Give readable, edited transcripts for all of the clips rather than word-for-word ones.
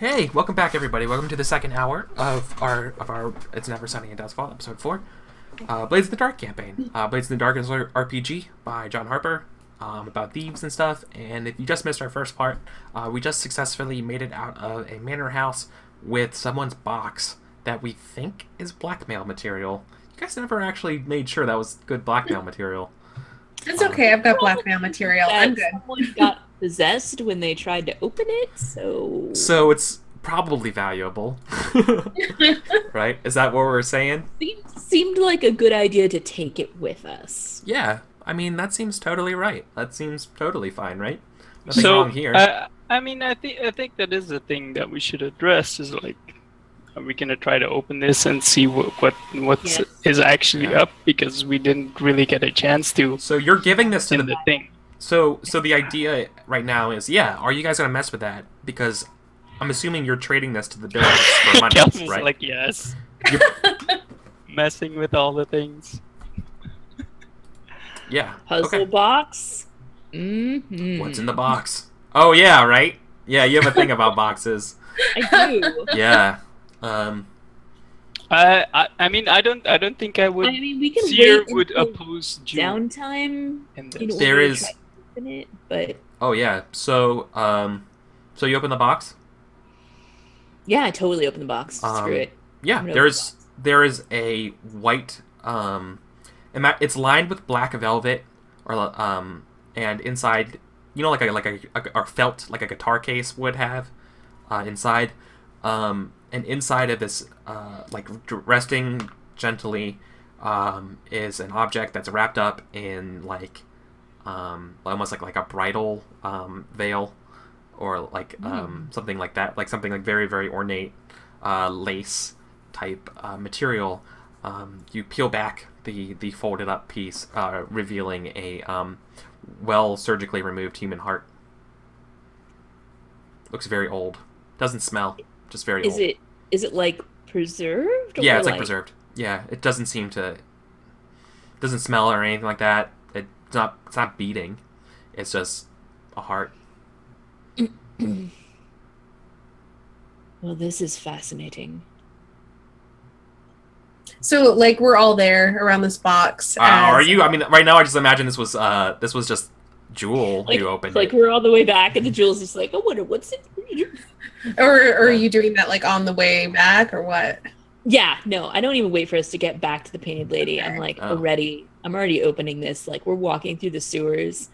Hey, welcome back, everybody. Welcome to the second hour of our It's Never Sunny in Duskvol, episode 4, Blades in the Dark campaign. Blades in the Dark is an RPG by John Harper, about thieves and stuff. And if you just missed our first part, we just successfully made it out of a manor house with someone's box that we think is blackmail material. You guys never actually made sure that was good blackmail material. It's okay. I've got blackmail material. I'm good. Someone got possessed when they tried to open it, so it's probably valuable. Right? Is that what we're saying? seemed like a good idea to take it with us. Yeah. I mean, that seems totally right. That seems totally fine, right? Nothing wrong here. I mean, I think that is the thing that we should address. Is like, are we gonna try to open this and see what is actually up, because we didn't really get a chance to. So you're giving this to the thing. So the idea right now is, yeah, are you guys gonna mess with that? Because I'm assuming you're trading this to the builders for money, Kelsa's right? like, yes. Messing with all the things. Yeah. Puzzle box. Mm-hmm. What's in the box? Oh yeah, right. Yeah, you have a thing about boxes. I do. Yeah. I mean, I don't think I would. I mean, we can Seer wait would until oppose June. downtime. There is. Open it, but Oh yeah. So so you open the box? yeah, I totally opened the box. Screw it. Yeah. There is a white it's lined with black velvet, or and inside, you know, like a felt, like a guitar case would have, inside, and inside of this, like resting gently, is an object that's wrapped up in like, almost like a bridal veil, or like something like that, like something like very, very ornate, lace type material. You peel back the folded up piece, revealing a well surgically removed human heart. Looks very old. Doesn't smell. Just very old. Is it like preserved? Yeah, it's like preserved. Yeah, it doesn't seem to. Doesn't smell or anything like that. It's not beating. It's just a heart. Well, this is fascinating. So, like, we're all there around this box. Are you? I mean, right now I just imagine this was just Jewel like, who opened like it. We're all the way back, and the Jewel's just like, I wonder what's it. Or are you doing that like on the way back, or what? Yeah, no, I don't even wait for us to get back to the painted lady. I'm like I'm already opening this. Like, we're walking through the sewers,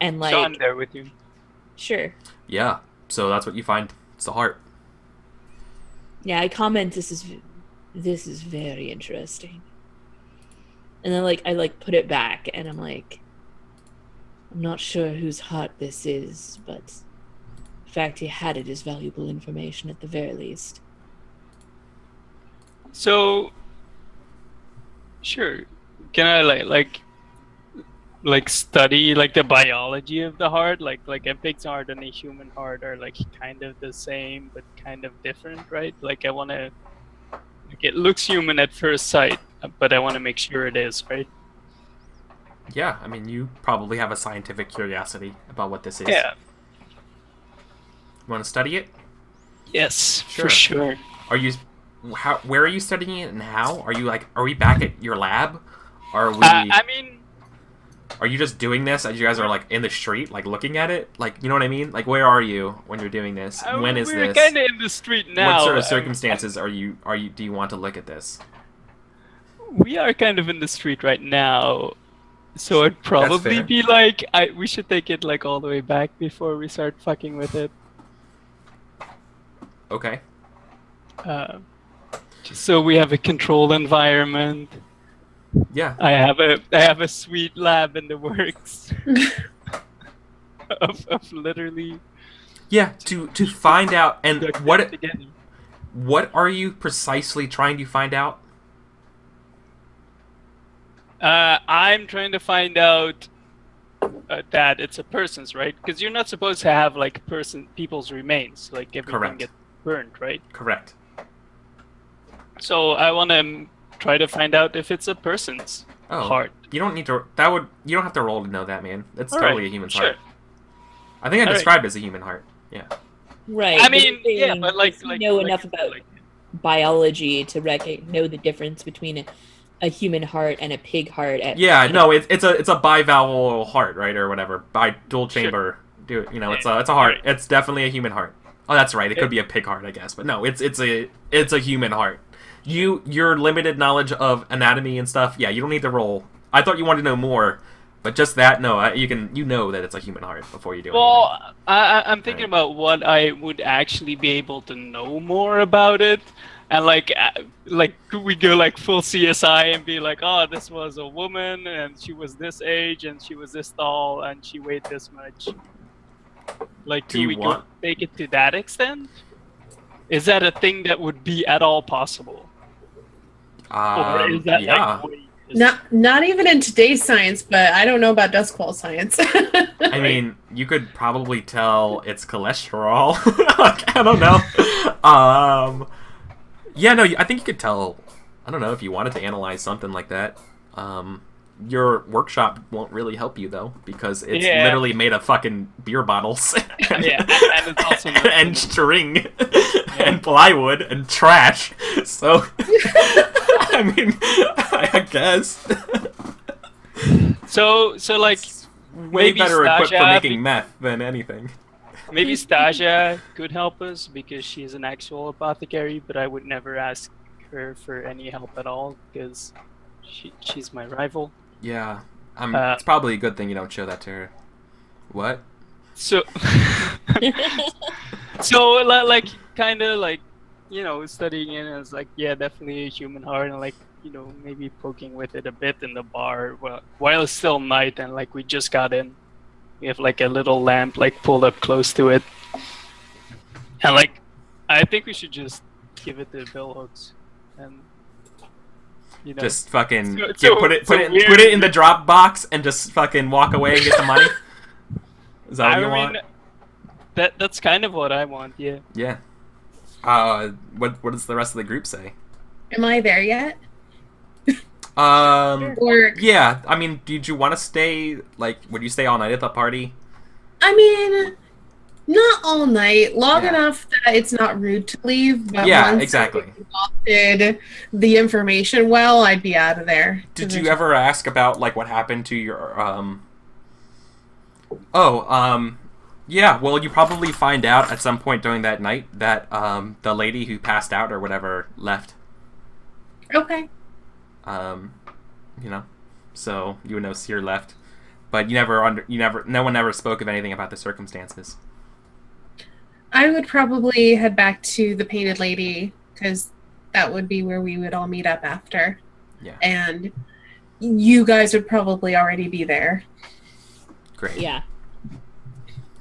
and like, So I'm there with you. Sure. Yeah. So that's what you find. It's the heart. Yeah, I comment this is very interesting. And then I put it back, and I'm like, I'm not sure whose heart this is, but the fact he had it is valuable information at the very least. So, sure. Can I like study like the biology of the heart? Like a pig's heart and a human heart are like kind of the same but kind of different, right? Like I want to. Like, it looks human at first sight, but I want to make sure it is, right? Yeah, I mean, you probably have a scientific curiosity about what this is. Yeah. You want to study it? Yes, Sure. for sure. Are you? Where are you studying it, and how? Are you like? Are we back at your lab? Are we? I mean, are you just doing this as you guys are like in the street, like looking at it? Like, you know what I mean? Like, where are you when you're doing this? When is we're this? kind of in the street now. What sort of circumstances are you? Do you want to look at this? We are kind of in the street right now, so it'd probably fair. be like we should take it like all the way back before we start fucking with it. Okay. Just so we have a controlled environment. Yeah. I have a sweet lab in the works of literally. Yeah. To find out, and together. what are you precisely trying to find out? I'm trying to find out that it's a person's, right? Because you're not supposed to have like people's remains, like everything Correct. gets burned, right? Correct. So I want to try to find out if it's a person's heart. You don't need to. You don't have to roll to know that, man. It's All totally right, a human's sure. heart. I think I All described it as a human heart. Yeah. Right. I but mean, I'm saying, yeah, but like, does he know like, enough about like, biology to know the difference between a human heart and a pig heart. Yeah, no, it's a bivalve heart, right, or whatever, bi dual chamber. You know, it's a heart. Right. It's definitely a human heart. Oh, that's right. It could be a pig heart, I guess, but no, it's a human heart. Your limited knowledge of anatomy and stuff. Yeah, you don't need to roll. I thought you wanted to know more, but just that, no, you know that it's a human heart before you do anything. well, I'm thinking about what I would actually be able to know more about it, and like could we go like full CSI and be like, oh, this was a woman and she was this age and she was this tall and she weighed this much. Like, Do you want- take it to that extent? Is that a thing that would be at all possible? Or is that yeah. like way Not even in today's science, but I don't know about Duskvol science. I mean, you could probably tell it's cholesterol. Like, I don't know. Yeah, no, I think you could tell. I don't know if you wanted to analyze something like that. Your workshop won't really help you though, because it's literally made of fucking beer bottles. And, yeah, and it's also and string and plywood and trash. So, I mean, I guess. So like Way maybe better equipped for Stasia, making meth than anything. maybe Stasia could help us because she's an actual apothecary, but I would never ask her for any help at all because she's my rival. Yeah, it's probably a good thing you don't show that to her. What? So, so like kind of like, you know, studying it as like, yeah, definitely a human heart, and like, you know, maybe poking with it a bit in the bar while it's still night and like we just got in. We have like a little lamp like pulled up close to it, and like I think we should just give it to Bill Hooks, and you know, Just fucking So put it in the drop box and just fucking walk away and get the money. Is that what you want? That's kind of what I want. Yeah. Yeah. What does the rest of the group say? Am I there yet? Or yeah. I mean, did you want to stay? Like, would you stay all night at the party? I mean, not all night. Long Yeah. enough that it's not rude to leave. But Yeah, once exactly. I exhausted the information well, I'd be out of there. Did you ever ask about like what happened to your yeah, well, you probably find out at some point during that night that the lady who passed out or whatever left. Okay. You know, so you would know Seer left, but no one ever spoke of anything about the circumstances. I would probably head back to the Painted Lady because that would be where we would all meet up after. Yeah. And you guys would probably already be there. Great. Yeah.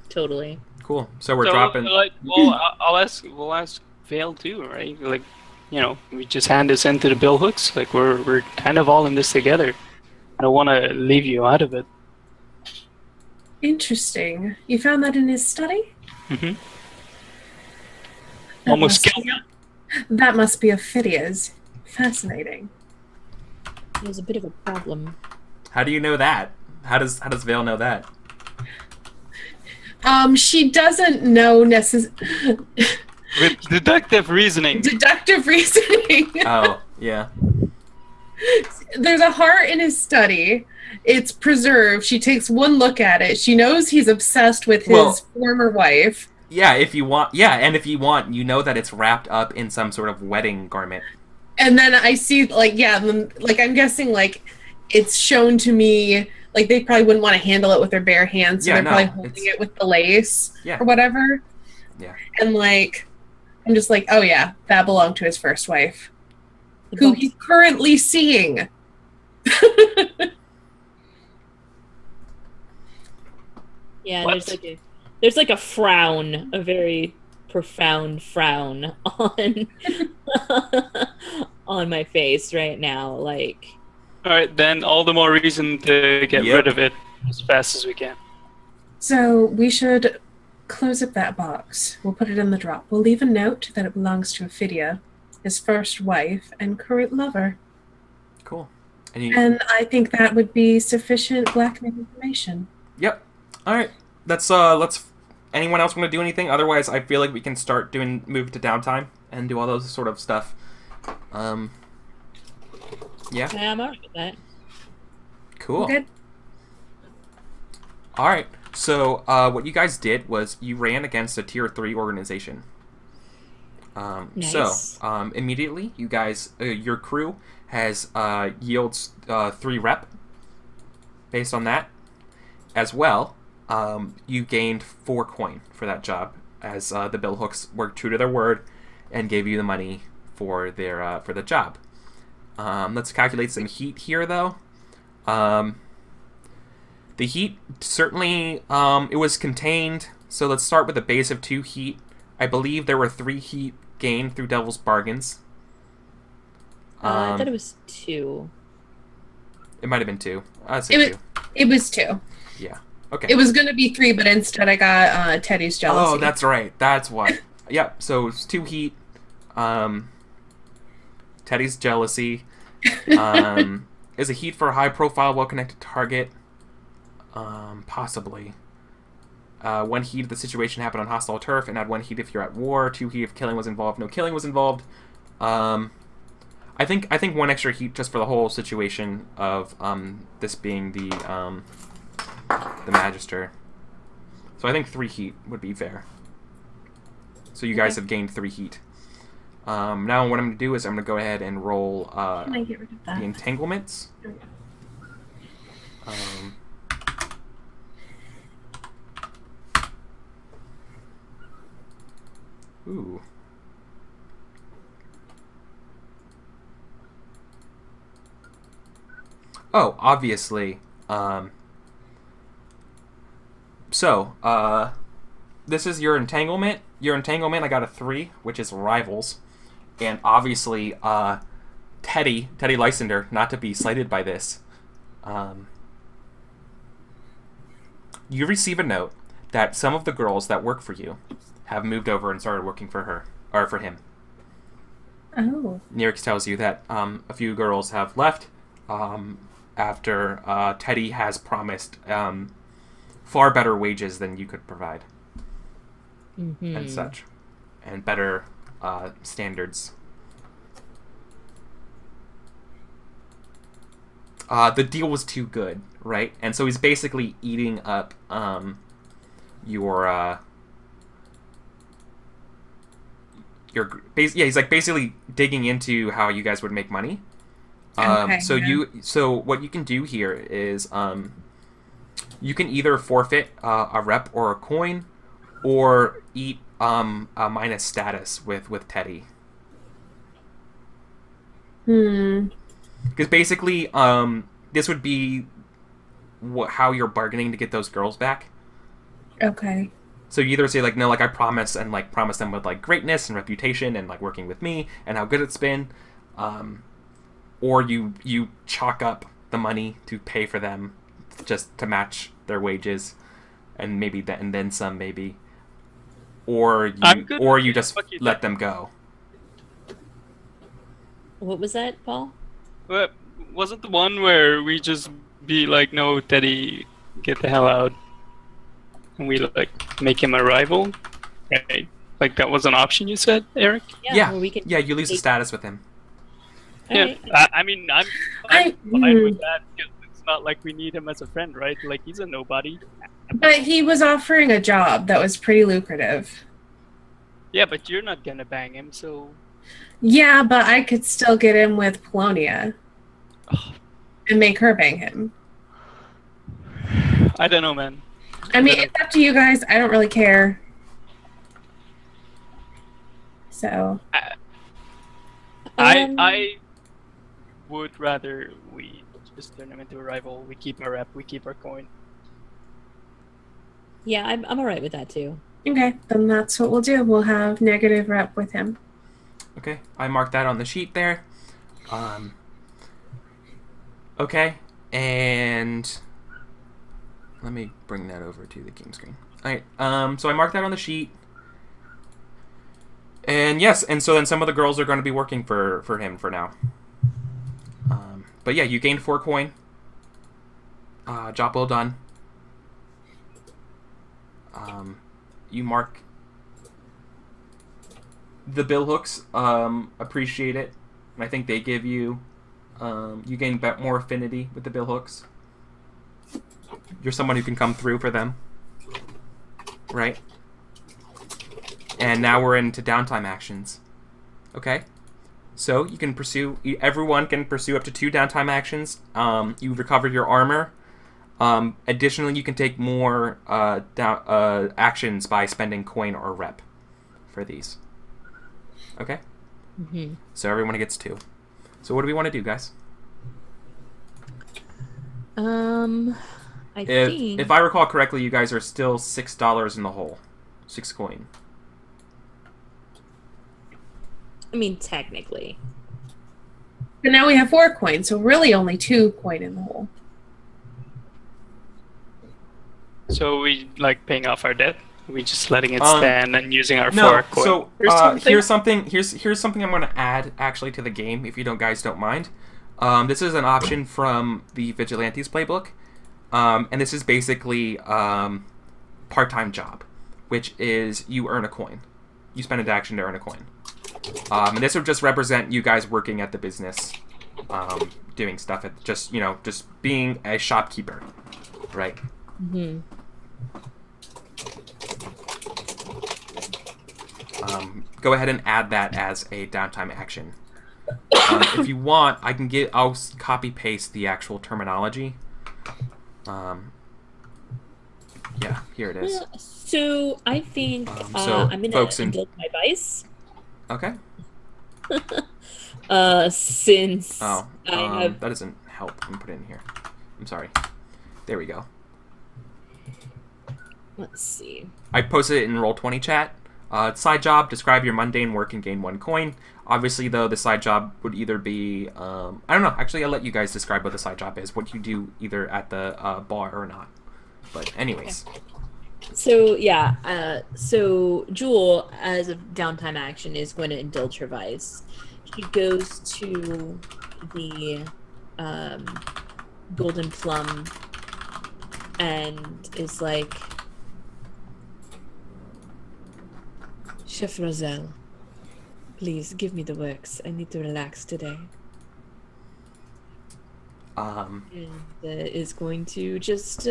Totally. Cool. So we're dropping. Like, well, we'll ask Vale too, right? Like, you know, we just hand this in to the Bill Hooks. Like, we're kind of all in this together. I don't want to leave you out of it. Interesting. You found that in his study? Mm-hmm. Almost must killed me. That must be Ophidia's. Fascinating. There's a bit of a problem. How do you know that? How does Vale know that? She doesn't know necessarily. With deductive reasoning. Deductive reasoning. Oh, yeah. There's a heart in his study. It's preserved. She takes one look at it. She knows he's obsessed with his former wife. Yeah, if you want, you know that it's wrapped up in some sort of wedding garment. And then I see, like, I'm guessing, like, it's shown to me, like, they probably wouldn't want to handle it with their bare hands, so they're probably holding it with the lace or whatever. Yeah. And, like, I'm just like, oh, yeah, that belonged to his first wife, who he's currently seeing. Yeah, there's like a frown, a very profound frown on on my face right now. Like, all right, then all the more reason to get rid of it as fast as we can. So we should close up that box. We'll put it in the drop. We'll leave a note that it belongs to Ophidia, his first wife and current lover. Cool. And I think that would be sufficient blackmail information. Yep. All right. Let's anyone else want to do anything? Otherwise, I feel like we can start move to downtime and do all those sort of stuff. Yeah. Yeah, I'm alright with that. Cool. Good. All right. So what you guys did was you ran against a tier 3 organization. Nice. So immediately, you guys, your crew has yields 3 rep. Based on that, as well, you gained 4 coin for that job, as the bill hooks were true to their word and gave you the money for the job. Let's calculate some heat here, though. The heat certainly it was contained. So let's start with a base of 2 heat. I believe there were 3 heat gained through Devil's Bargains. I thought it was 2. It might have been 2. I'd say 2. It was 2. Yeah. Okay. It was going to be 3, but instead I got Teddy's jealousy. Oh, that's right. That's why. Yep. So it's 2 heat. Teddy's jealousy. Is a heat for a high-profile, well-connected target. Possibly. 1 heat if the situation happened on hostile turf, and add 1 heat if you're at war. 2 heat if killing was involved. No killing was involved. I think 1 extra heat just for the whole situation of this being the Magister. So I think 3 heat would be fair. So you guys have gained 3 heat. Now what I'm going to do is I'm going to go ahead and roll Can I get rid of that? the entanglements. Ooh. Oh, obviously. This is your entanglement. Your entanglement, I got a 3, which is rivals. And obviously, Teddy Lysander, not to be slighted by this, you receive a note that some of the girls that work for you have moved over and started working for her, or for him. Oh. Nirix tells you that a few girls have left after Teddy has promised far better wages than you could provide. And such. And better standards. The deal was too good, right? And so he's basically eating up he's like basically digging into how you guys would make money. Okay, so what you can do here is you can either forfeit a rep or a coin, or eat a minus status with Teddy. Because basically, this would be how you're bargaining to get those girls back. Okay. So you either say like, no, like I promise, and like promise them with like greatness and reputation and like working with me and how good it's been, or you chalk up the money to pay for them just to match their wages, and maybe that and then some maybe, or you just let them go. What was that, Paul? Well, wasn't the one where we just be like, no, Teddy, get the hell out, and we like make him a rival? Right? Like that was an option you said, Eric? Yeah. Well, we can You lose the status with him. Yeah. Right. I mean, I'm fine with that because it's not like we need him as a friend, right? Like he's a nobody. But he was offering a job that was pretty lucrative. Yeah, but you're not gonna bang him, so. Yeah, but I could still get in with Polonia and make her bang him. I don't know, man. I mean, it's up to you guys. I don't really care. So. I would rather we just turn him into a rival. We keep our rep, we keep our coin. Yeah, I'm alright with that too. Okay, then that's what we'll do. We'll have negative rep with him. Okay, I marked that on the sheet there. Okay, and let me bring that over to the game screen. Alright, so I marked that on the sheet. And yes, and so then some of the girls are going to be working for him for now. But yeah, you gained 4 coin. Job well done. you mark the bill hooks. Appreciate it. And I think they give you, you gain more affinity with the bill hooks. You're someone who can come through for them. Right? And now we're into downtime actions. Okay? So you can pursue, everyone can pursue up to 2 downtime actions. You recover your armor. Additionally, you can take more actions by spending coin or rep for these. Okay? Mm-hmm. So everyone gets 2. So what do we want to do, guys? I think... If I recall correctly, you guys are still $6 in the hole. 6 coin. I mean, technically. But now we have 4 coins, so really only 2 coin in the hole. So we like paying off our debt? We just letting it stand and using our 4 coin? So here's something I'm going to add actually to the game, if you guys don't mind. This is an option from the Vigilantes playbook, and this is basically part-time job, which is you earn a coin. You spend an action to earn a coin. And this would just represent you guys working at the business, doing stuff at just being a shopkeeper, right? Mm-hmm. Go ahead and add that as a downtime action. If you want, I'll copy paste the actual terminology. Yeah, here it is. So I think I'm gonna build my vice. Okay. Since I have... that doesn't help. I'm gonna put it in here. I'm sorry. There we go. Let's see. I posted it in Roll20 chat. Side job, describe your mundane work and gain 1 coin. Obviously, though, the side job would either be... I don't know. Actually, I'll let you guys describe what the side job is. What you do either at the bar or not. But anyways. Okay. So, yeah. So, Jewel, as a downtime action, is going to indulge her vice. She goes to the Golden Plum and is like... Chef Roselle, please give me the works. I need to relax today. And is going to just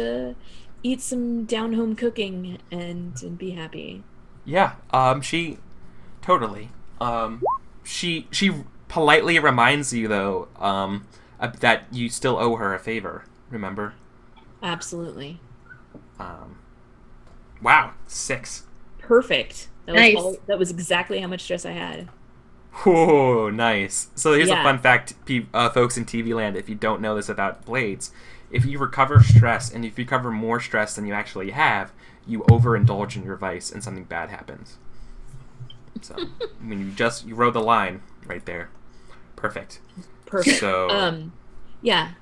eat some down-home cooking and be happy. Yeah, she totally. She politely reminds you though that you still owe her a favor. Remember? Absolutely. Wow, 6. Perfect. Nice. That was exactly how much stress I had. Whoa, nice. So here's a fun fact, folks in TV land, if you don't know this about Blades. If you recover stress, and if you recover more stress than you actually have, you overindulge in your vice, and something bad happens. So, I mean, you rode the line right there. Perfect. Perfect. So, yeah.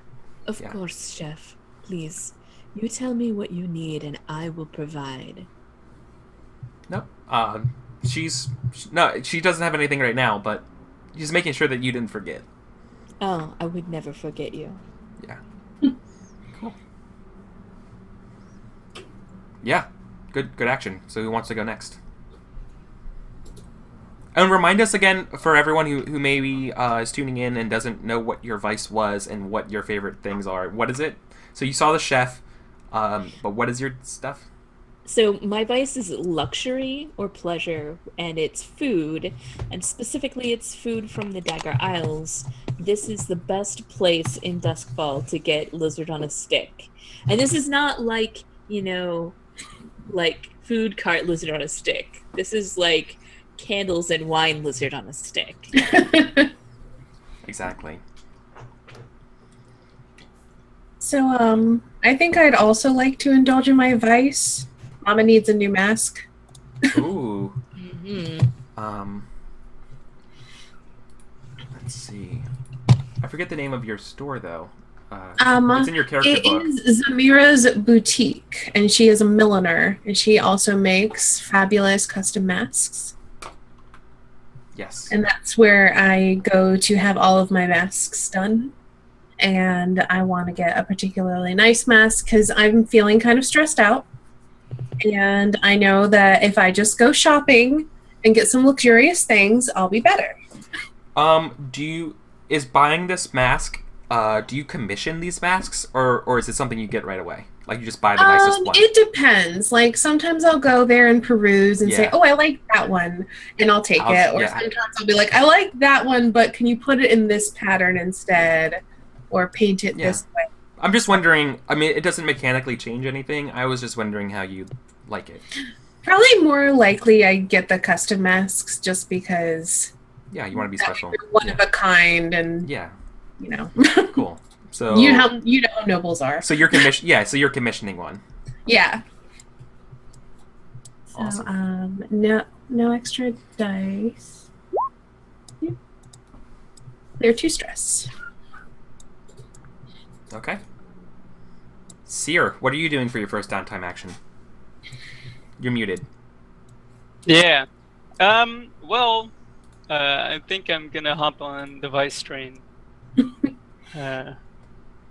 Of course, Chef. Please, you tell me what you need, and I will provide. Nope. She doesn't have anything right now, but she's making sure that you didn't forget. Oh, I would never forget you. Yeah. Cool. Yeah. Good action. So who wants to go next? And remind us again, for everyone who maybe is tuning in and doesn't know what your vice was and what your favorite things are. What is it? So you saw the chef, but what is your stuff? So my vice is luxury or pleasure, and it's food, and specifically it's food from the Dagger Isles. This is the best place in Duskvol to get lizard on a stick. And this is not like, like food cart lizard on a stick. This is like candles and wine lizard on a stick. Exactly. So, I think I'd also like to indulge in my vice. Mama needs a new mask. Ooh. Mm-hmm. Let's see. I forget the name of your store, though. It's in your character book. It is Zamira's Boutique, and she is a milliner, and she also makes fabulous custom masks. Yes. And that's where I go to have all of my masks done. And I want to get a particularly nice mask because I'm feeling kind of stressed out. And I know that if I just go shopping and get some luxurious things, I'll be better. Is buying this mask, do you commission these masks, or is it something you get right away? Like you just buy the nicest one? It depends. Like sometimes I'll go there and peruse and say, oh, I like that one, and I'll take it. Or sometimes I'll be like, I like that one, but can you put it in this pattern instead? Or paint it this way. I'm just wondering, I mean, it doesn't mechanically change anything. I was just wondering how you like it. Probably more likely I get the custom masks just because... Yeah, you want to be special. One of a kind, and you know. Cool. So you know how nobles are. So you're so you're commissioning one. Yeah. Awesome. So no extra dice. They're 2 stress. Okay. Seer, what are you doing for your first downtime action? You're muted. Yeah. Well, I think I'm gonna hop on the Vice train.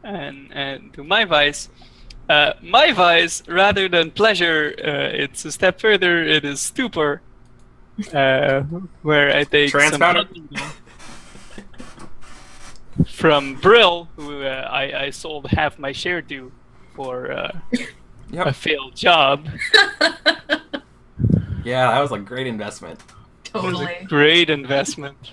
And to my vice. My vice, rather than pleasure, it's a step further. It is stupor, where I take some from Brill, who I sold half my share to for a failed job. Yeah, that was a great investment. Totally. It was a great investment.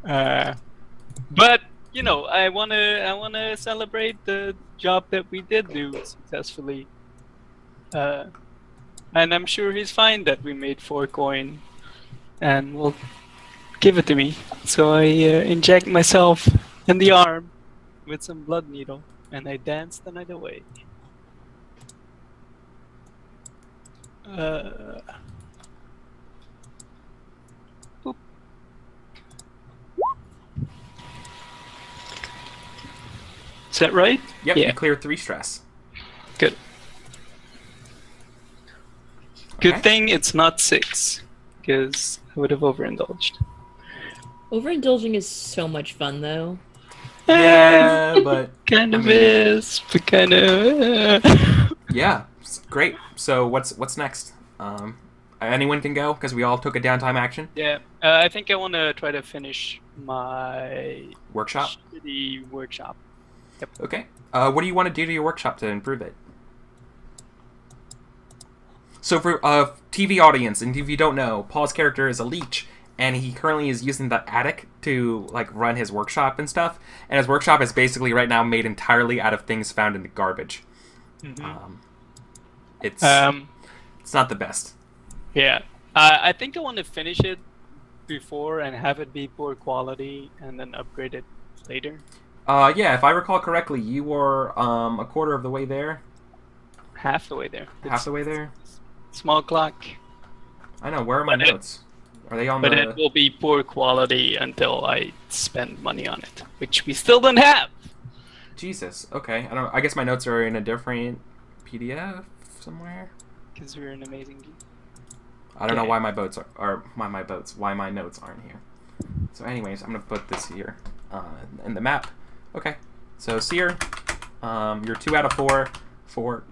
But you know, I wanna celebrate the job that we did do successfully. And I'm sure he's fine that we made 4 coin, and will give it to me. So I inject myself in the arm with some blood needle, and I dance the night away. Boop. Is that right? Yep, you clear 3 stress. Good. Good thing it's not 6, because I would have overindulged. Overindulging is so much fun, though. Yeah, but... kind of is, but kind of... Yeah, great. So what's next? Anyone can go, because we all took a downtime action? Yeah, I think I want to try to finish my... Workshop? Shitty workshop. Yep. Okay. What do you want to do to your workshop to improve it? So for TV audience, and if you don't know, Paul's character is a leech, and he currently is using the attic to like run his workshop and stuff. And his workshop is basically right now made entirely out of things found in the garbage. Mm-hmm. It's not the best. Yeah, I think I want to finish it before and have it be poor quality, and then upgrade it later. Yeah, if I recall correctly, you were a quarter of the way there. Half the way there. Half the way there? Small clock. I know, where are my notes? Are they on but it will be poor quality until I spend money on it, which we still don't have. Jesus, okay. I guess my notes are in a different PDF somewhere. Because we're an amazing geek. I don't know why my notes why my notes aren't here. So anyways, I'm gonna put this here in the map. Okay, so Seer, you're 2 out of 4 for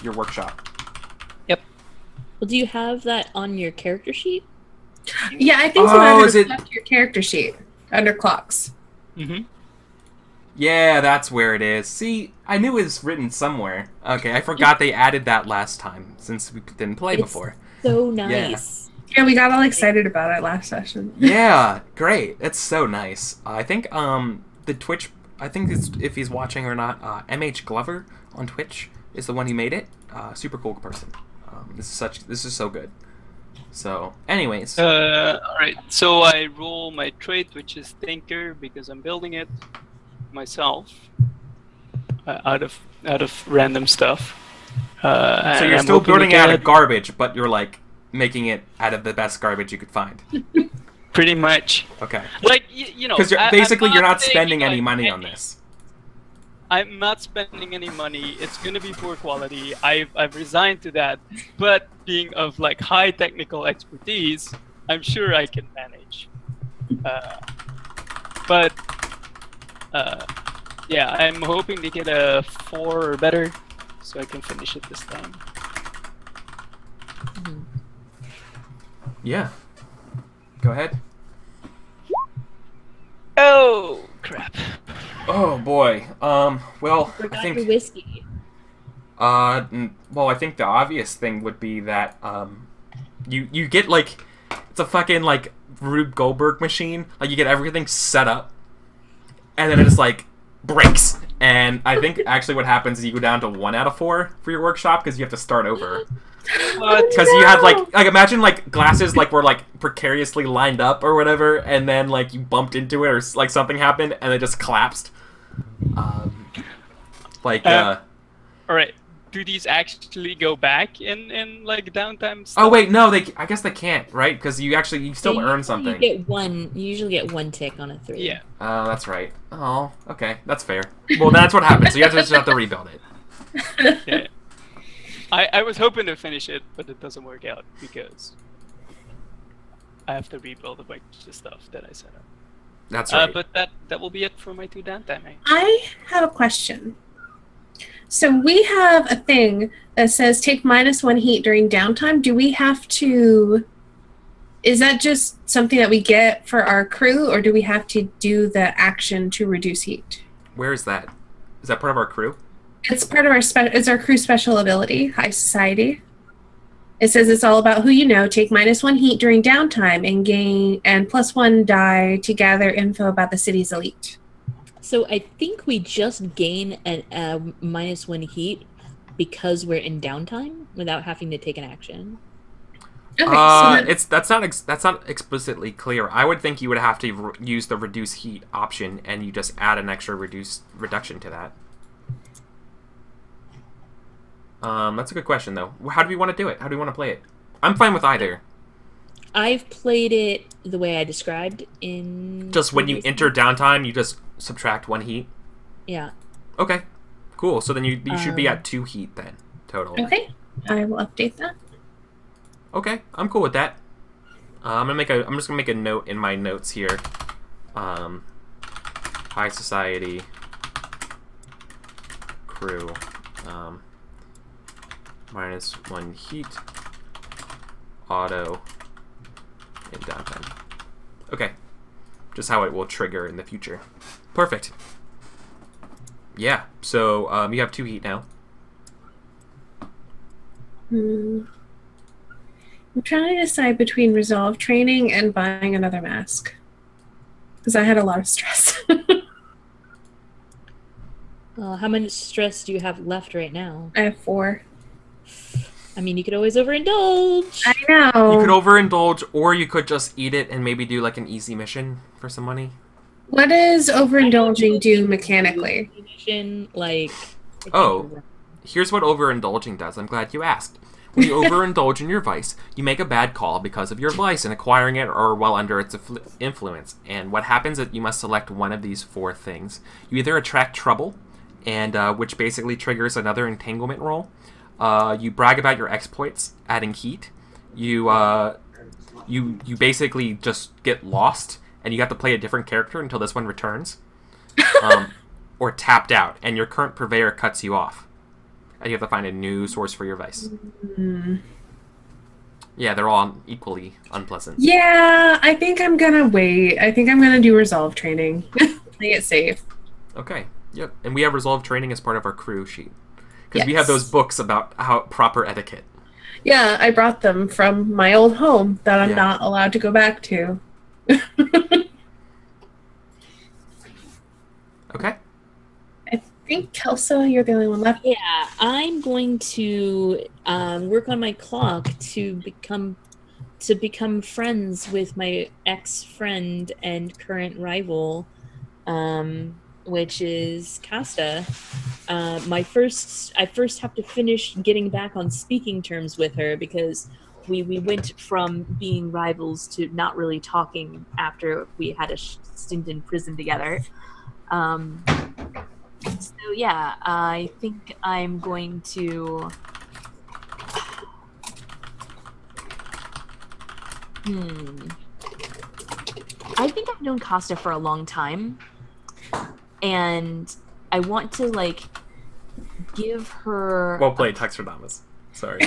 your workshop. Yep. Well, do you have that on your character sheet? Yeah, I think so. Is it your character sheet under clocks? Mm-hmm. Yeah, that's where it is. See, I knew it was written somewhere. Okay, I forgot they added that last time since we didn't play before. So nice. Yeah, we got all excited about it last session. Yeah, great. It's so nice. I think the Twitch, I think it's, if he's watching or not, MH Glover on Twitch is the one who made it. Super cool person. This is so good. So, anyways. Alright, so I roll my trait, which is Thinker, because I'm building it myself out of random stuff. So you're still building it out of garbage, but you're like making it out of the best garbage you could find. Pretty much. Okay. Like you know, because basically you're not spending any money on this. I'm not spending any money. It's gonna be poor quality. I've resigned to that. But being of like high technical expertise, I'm sure I can manage. Yeah, I'm hoping to get a 4 or better, so I can finish it this time. Yeah. Go ahead. Oh crap. Oh boy. Well, Forgot I think. your whiskey. Well, I think the obvious thing would be that you get like it's a fucking like Rube Goldberg machine. Like you get everything set up, and then it just like breaks. And I think actually what happens is you go down to 1 out of 4 for your workshop because you have to start over. Because you had like imagine like glasses like were like precariously lined up or whatever, and then like you bumped into it or like something happened and it just collapsed. All right. Do these actually go back in like downtime stuff? Oh wait, no, I guess they can't, right? Because you still earn something. You usually get 1 tick on a 3. Yeah. Oh, that's right. Oh, okay, that's fair. Well, that's what happens. So you just have to rebuild it. Yeah. I was hoping to finish it, but it doesn't work out because I have to rebuild a bunch of stuff that I set up. That's right. But that will be it for my 2 downtime. I have a question. So we have a thing that says take -1 heat during downtime. Do we have to... Is that just something that we get for our crew, or do we have to do the action to reduce heat? Where is that? Is that part of our crew? It's part of it's our crew special ability, High Society. It says it's all about who you know. Take -1 heat during downtime and gain +1 die to gather info about the city's elite. So I think we just gain a -1 heat because we're in downtime without having to take an action. Okay, that's not explicitly clear. I would think you would have to use the reduce heat option, and you just add an extra reduction to that. That's a good question though. How do we want to do it? How do we want to play it? I'm fine with either. I've played it the way I described in... Just when you enter downtime, you just subtract 1 heat? Yeah. Okay, cool. So then you should be at 2 heat then, total. Okay, I will update that. Okay, I'm cool with that. I'm just gonna make a note in my notes here. High Society crew. -1 heat. Auto. In downtime. Okay. Just how it will trigger in the future. Perfect. Yeah, so you have 2 heat now. I'm trying to decide between resolve training and buying another mask. Because I had a lot of stress. How much stress do you have left right now? I have 4. I mean, you could always overindulge. I know. You could overindulge, or you could just eat it and maybe do like an easy mission for some money. What does overindulging do mechanically? Mission, like... Oh, here's what overindulging does. I'm glad you asked. When you overindulge in your vice, you make a bad call because of your vice in acquiring it or while under its influence. And what happens is you must select one of these 4 things. You either attract trouble, and which basically triggers another entanglement roll. You brag about your exploits, adding heat. You basically just get lost, and you have to play a different character until this one returns. Or tapped out, and your current purveyor cuts you off. And you have to find a new source for your vice. Yeah, they're all equally unpleasant. Yeah, I think I'm gonna wait. I think I'm gonna do resolve training. Play it safe. Okay, yep. And we have resolve training as part of our crew sheet. Because we have Yes. those books about how proper etiquette. Yeah, I brought them from my old home that I'm not allowed to go back to. Okay. I think, Kelsa, you're the only one left. Yeah, I'm going to work on my clock to become friends with my ex-friend and current rival, which is Casta. I first have to finish getting back on speaking terms with her because we went from being rivals to not really talking after we had a stint in prison together. So yeah, I think I'm going to... I think I've known Costa for a long time, and I want to, like, give her... Well played, Taxidermus. Sorry.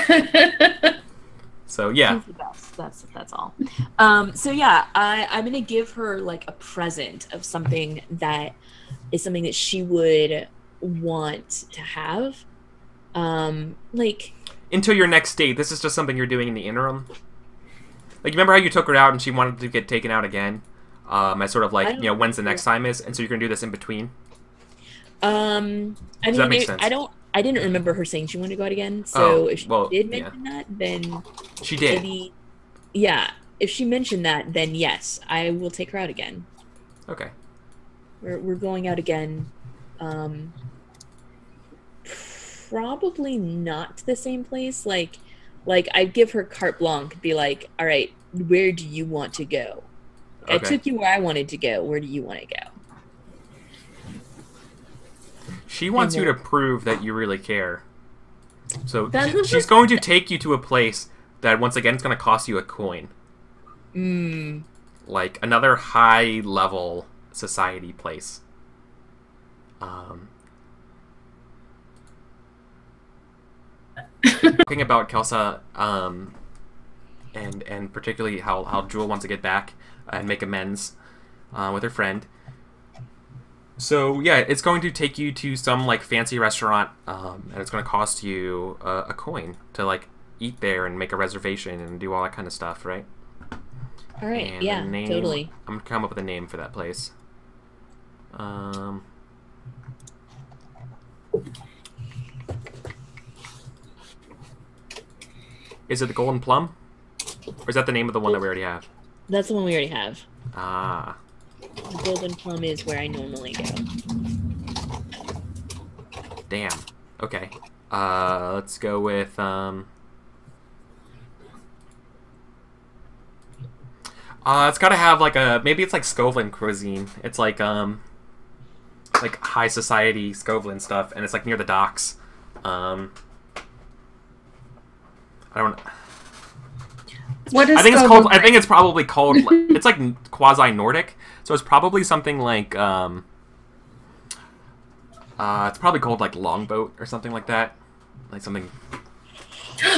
So yeah, she's the best. That's all. So yeah, I'm gonna give her like a present of something that is something that she would want to have. Like until your next date. This is just something you're doing in the interim. Like, remember how you took her out and she wanted to get taken out again? As sort of like, you know, when's the next time is, and so you're gonna do this in between. I mean, that make sense? I didn't remember her saying she wanted to go out again. So if she did mention that, then she did. Maybe, yeah, if she mentioned that, then yes, I will take her out again. Okay. We're going out again. Probably not to the same place. Like I'd give her carte blanche, be like, all right, where do you want to go? Okay. I took you where I wanted to go. Where do you want to go? She wants you to prove that you really care. So she's going to take you to a place that, once again, it's going to cost you a coin. Like another high-level society place. Talking about Kelsa, and particularly how Jewel wants to get back and make amends with her friend. So yeah, it's going to take you to some like fancy restaurant, and it's going to cost you a coin to like eat there and make a reservation and do all that kind of stuff, right? All right. And yeah, totally. I'm gonna come up with a name for that place. Is it the Golden Plum? Or is that the name of the one that we already have? That's the one we already have. Ah. The Golden Plum is where I normally go. Damn. Okay. Let's go with, it's gotta have like maybe it's like Scovlin cuisine. It's like high society Scovlin stuff, and it's like near the docks. I don't. What is? I think it's called. I think it's probably called. It's like quasi Nordic, so it's probably something like. It's probably called like Longboat or something like that, like something.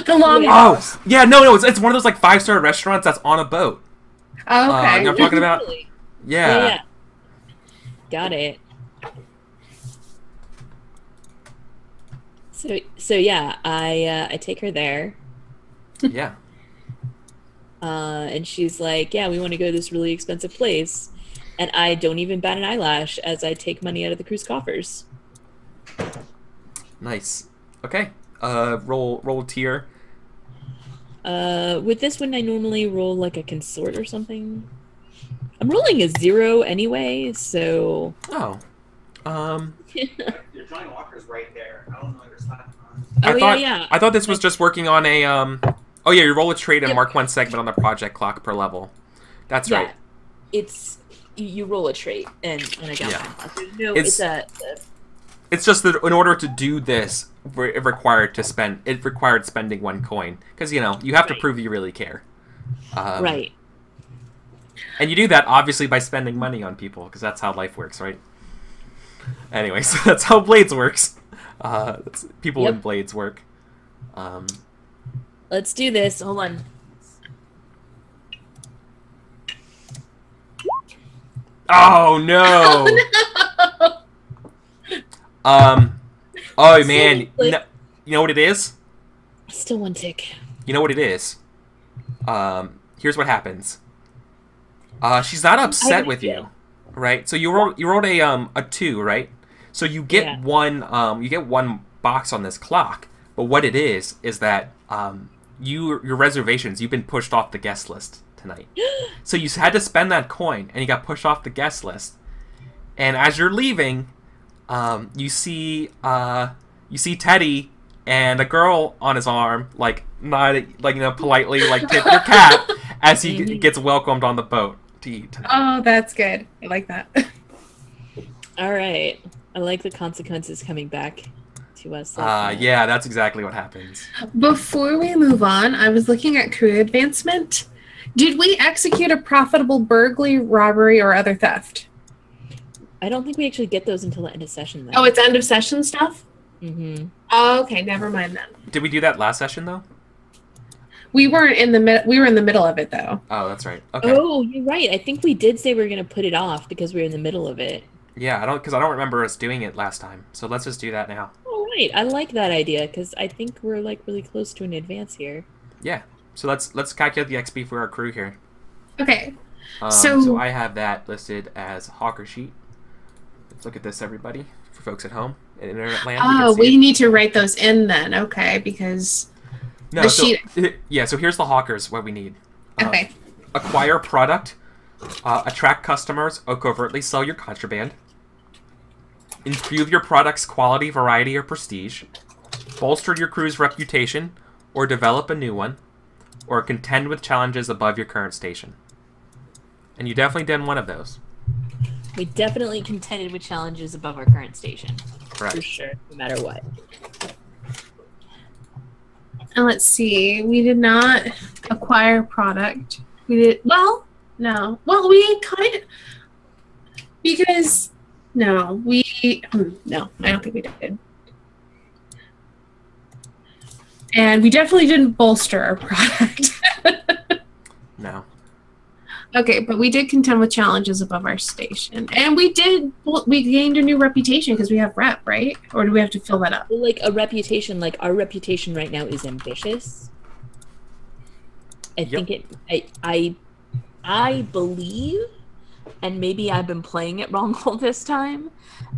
The Longboat. Oh yeah, no, it's one of those like 5-star restaurants that's on a boat. Oh, okay. You know what I'm talking about? Yeah. Got it. So yeah, I take her there. Yeah. And she's like, yeah, we want to go to this really expensive place. And I don't even bat an eyelash as I take money out of the cruise coffers. Nice. Okay. Roll tier. With this one, I normally roll like a consort or something. I'm rolling a 0 anyway, so... Oh. Your Johnny Walker's right there. I don't know your slap. I thought this was just working on a, Oh yeah, you roll a trait and mark one segment on the project clock per level. That's right. It's... You roll a trait and I got one. No, it's just that in order to do this, it required spending 1 coin. Because, you know, you have to prove you really care. Right. And you do that, obviously, by spending money on people, because that's how life works, right? Anyway, so that's how Blades works. People in Blades work. Let's do this. Hold on. Oh, no! Oh, man. You know what it is? Still 1 tick. You know what it is? Here's what happens. She's not upset with you, right? So you rolled a 2, right? So you get one box on this clock. But what it is that your reservations, you've been pushed off the guest list tonight. So you had to spend that coin, and you got pushed off the guest list. And as you're leaving, you see Teddy and a girl on his arm, like politely tip your cap as he gets welcomed on the boat to eat tonight. Oh, that's good. I like that. All right, I like the consequences coming back to us. Yeah, that's exactly what happens. Before we move on, I was looking at career advancement. Did we execute a profitable burglary, robbery, or other theft? I don't think we actually get those until the end of session, though. Oh, it's end of session stuff? Mm-hmm. Oh, okay, never mind then. Did we do that last session, though? We weren't in the we were in the middle of it though. Oh, that's right. Okay. Oh, you're right. I think we did say we were going to put it off because we were in the middle of it. Yeah, because I don't remember us doing it last time. So let's just do that now. All right. I like that idea because I think we're like really close to an advance here. Yeah. So let's calculate the XP for our crew here. Okay. So I have that listed as Hawker sheet. Let's look at this, everybody, for folks at home in internet land. Oh, we need to write those in then. Okay, because no. So here's the Hawkers. What we need. Okay. Acquire product. Attract customers or covertly sell your contraband. Improve your product's quality, variety, or prestige. Bolster your crew's reputation or develop a new one. Or contend with challenges above your current station. And you definitely did one of those. We definitely contended with challenges above our current station. Correct. For sure, no matter what. And let's see. We did not acquire product. We did... Well... No. Well, we kind of... Because... No. No, I don't think we did. And we definitely didn't bolster our product. No. Okay, but we did contend with challenges above our station. And we gained a new reputation because we have rep, right? Or do we have to fill that up? Well, like a reputation, like our reputation right now is ambitious. I think I believe, and maybe I've been playing it wrong all this time,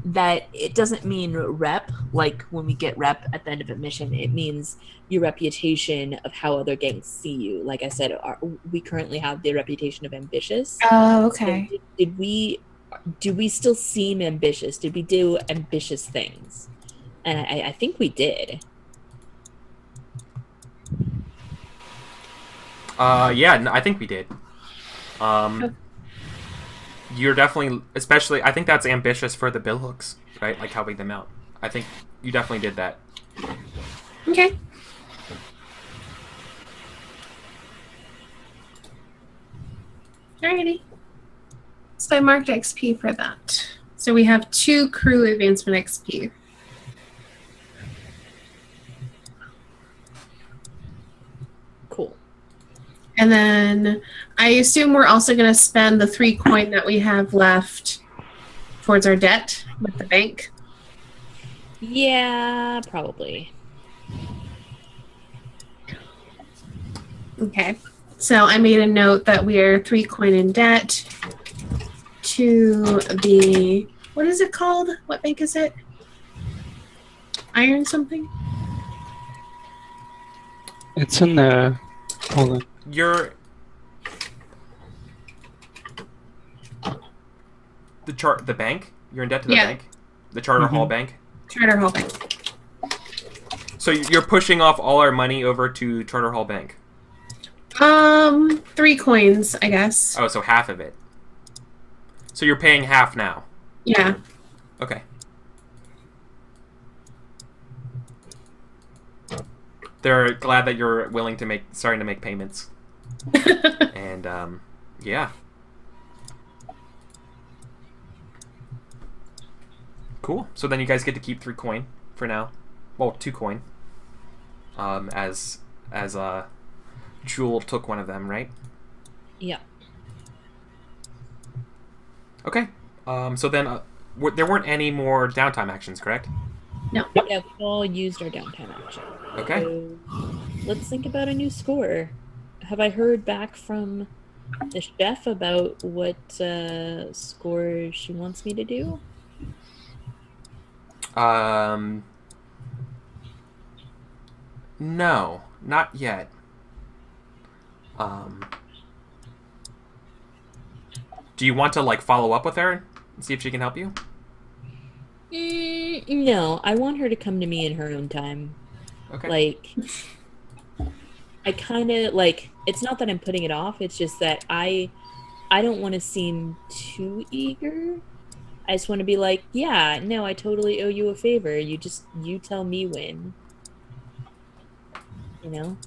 that it doesn't mean rep, like when we get rep at the end of a mission, it means your reputation of how other gangs see you. Like I said, we currently have the reputation of ambitious. Oh, okay. So do we still seem ambitious? Did we do ambitious things? And I think we did. Yeah, I think we did. You're definitely, especially, I think that's ambitious for the bill hooks, right? Like helping them out. I think you definitely did that. Okay. Alrighty. So I marked XP for that. So we have 2 crew advancement XP. Cool. And then I assume we're also going to spend the 3 coin that we have left towards our debt with the bank. Yeah, probably. Okay. So I made a note that we are 3 coin in debt to the, what is it called? What bank is it? Iron something? It's in the... Hold on. The bank? You're in debt to the bank? The Charter Hall Bank? Charter Hall Bank. So you're pushing off all our money over to Charter Hall Bank? 3 coins, I guess. Oh, so half of it. So you're paying half now? Yeah. Okay. They're glad that you're willing to starting to make payments. And, yeah. Cool. So then you guys get to keep 3 coin for now. Well, 2 coin. As Jewel took one of them, right? Yeah. Okay. So then there weren't any more downtime actions, correct? No. Yeah, we all used our downtime action. Okay. So let's think about a new score. Have I heard back from the chef about what score she wants me to do? No, not yet. Do you want to like follow up with her and see if she can help you? No, I want her to come to me in her own time. Okay. Like, I kind of like. It's not that I'm putting it off. It's just that I don't want to seem too eager. I just want to be like, yeah, no, I totally owe you a favor. You tell me when. You know?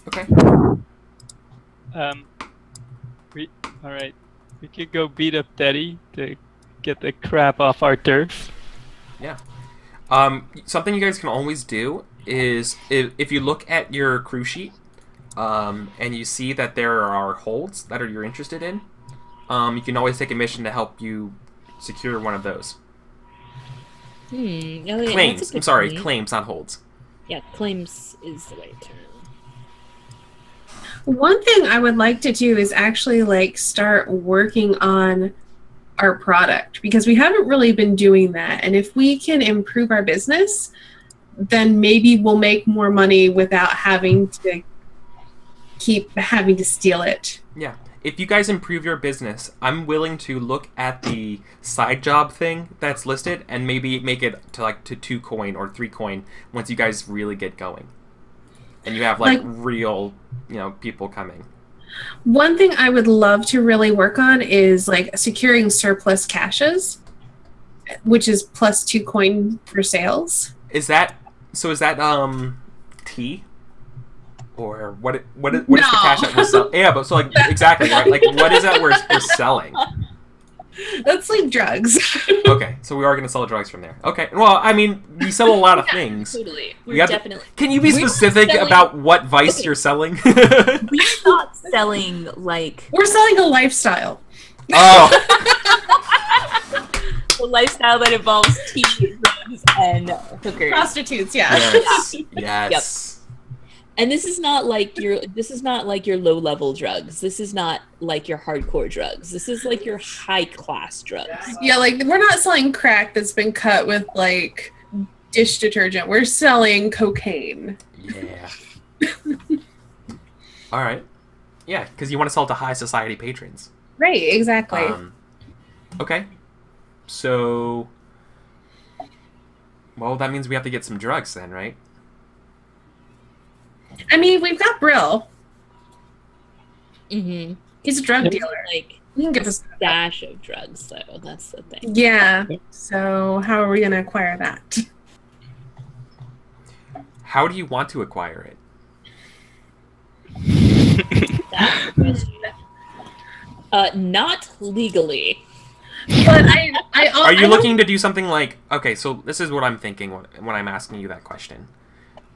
Okay. All right. We could go beat up Daddy to get the crap off our turf. Yeah. Something you guys can always do is if you look at your crew sheet, and you see that there are holds that you're interested in, you can always take a mission to help you secure one of those. Oh, yeah, Claims. I'm sorry, claims, not holds. Yeah, claims is the right term. One thing I would like to do is actually like start working on our product, because we haven't really been doing that. And if we can improve our business, then maybe we'll make more money without having to keep having to steal it. Yeah. If you guys improve your business, I'm willing to look at the side job thing that's listed and maybe make it to 2 coin or 3 coin once you guys really get going. And you have like real, people coming. One thing I would love to really work on is like securing surplus caches, which is plus 2 coin for sales. Is that tea? Or what is the cash that we're selling? Yeah, but so like exactly, right? Like what is that we're selling? That's like drugs. Okay, so we are going to sell drugs from there. Okay, well, I mean, we sell a lot of things. Totally. We're definitely. Can you be specific about what vice you're selling? We're not selling like. We're selling a lifestyle. Oh. A lifestyle that involves tea, drugs, and hookers. Prostitutes, yeah. Yes. Yes. Yep. And this is not like your low level drugs. This is not like your hardcore drugs. This is like your high class drugs. Yeah, like we're not selling crack that's been cut with like dish detergent. We're selling cocaine. Yeah. All right. Yeah, because you want to sell to high society patrons. Right, exactly. Okay. So, well, that means we have to get some drugs then, right? I mean, we've got Brill. Mm-hmm. He's a drug dealer. Like, we can get this stash of drugs, though. That's the thing. Yeah. So, how are we going to acquire that? How do you want to acquire it? Not legally. But are you looking to do something like? Okay, so this is what I'm thinking when I'm asking you that question.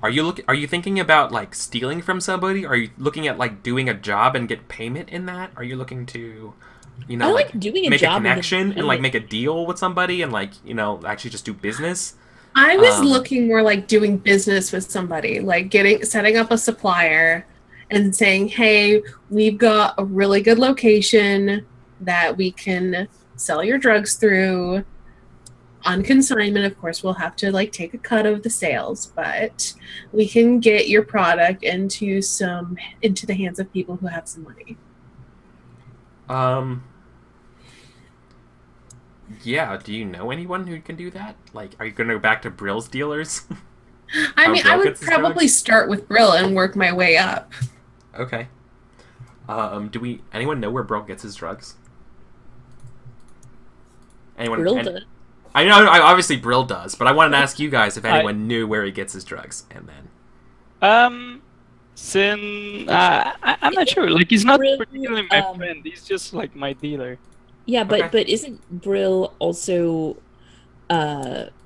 Are you thinking about like stealing from somebody? Are you looking at like doing a job and get payment in that? Are you looking to, I like doing a make job a connection and like make a deal with somebody and like actually just do business? I was looking more like doing business with somebody, like setting up a supplier and saying, hey, we've got a really good location that we can sell your drugs through. On consignment, of course, we'll have to like take a cut of the sales, but we can get your product into the hands of people who have some money. Yeah. Do you know anyone who can do that? Like, are you going to go back to Brill's dealers? I mean, I would probably start with Brill and work my way up. Okay. Anyone know where Brill gets his drugs? Anyone? Brill does. I know, obviously Brill does, but I wanted to ask you guys if anyone knew where he gets his drugs, and then. I'm not sure. Like, he's not particularly my friend. He's just like my dealer. Yeah, but isn't Brill also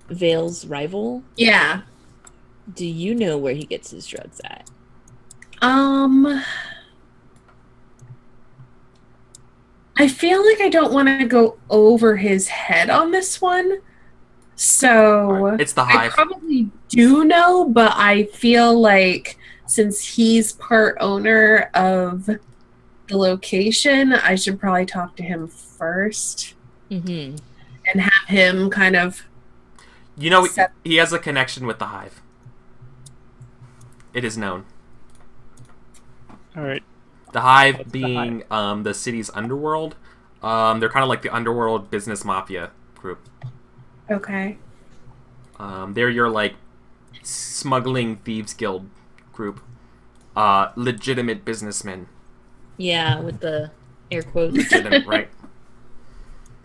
Vale's rival? Yeah. Do you know where he gets his drugs at? I feel like I don't want to go over his head on this one. So it's the Hive. I probably do know, but I feel like since he's part owner of the location, I should probably talk to him first. Mm-hmm. And have him kind of... he has a connection with the Hive. It is known. All right. The Hive being the city's underworld. They're kind of like the underworld business mafia group. Okay. They're your like smuggling thieves guild group. Legitimate businessmen. Yeah, with the air quotes. Legitimate, right?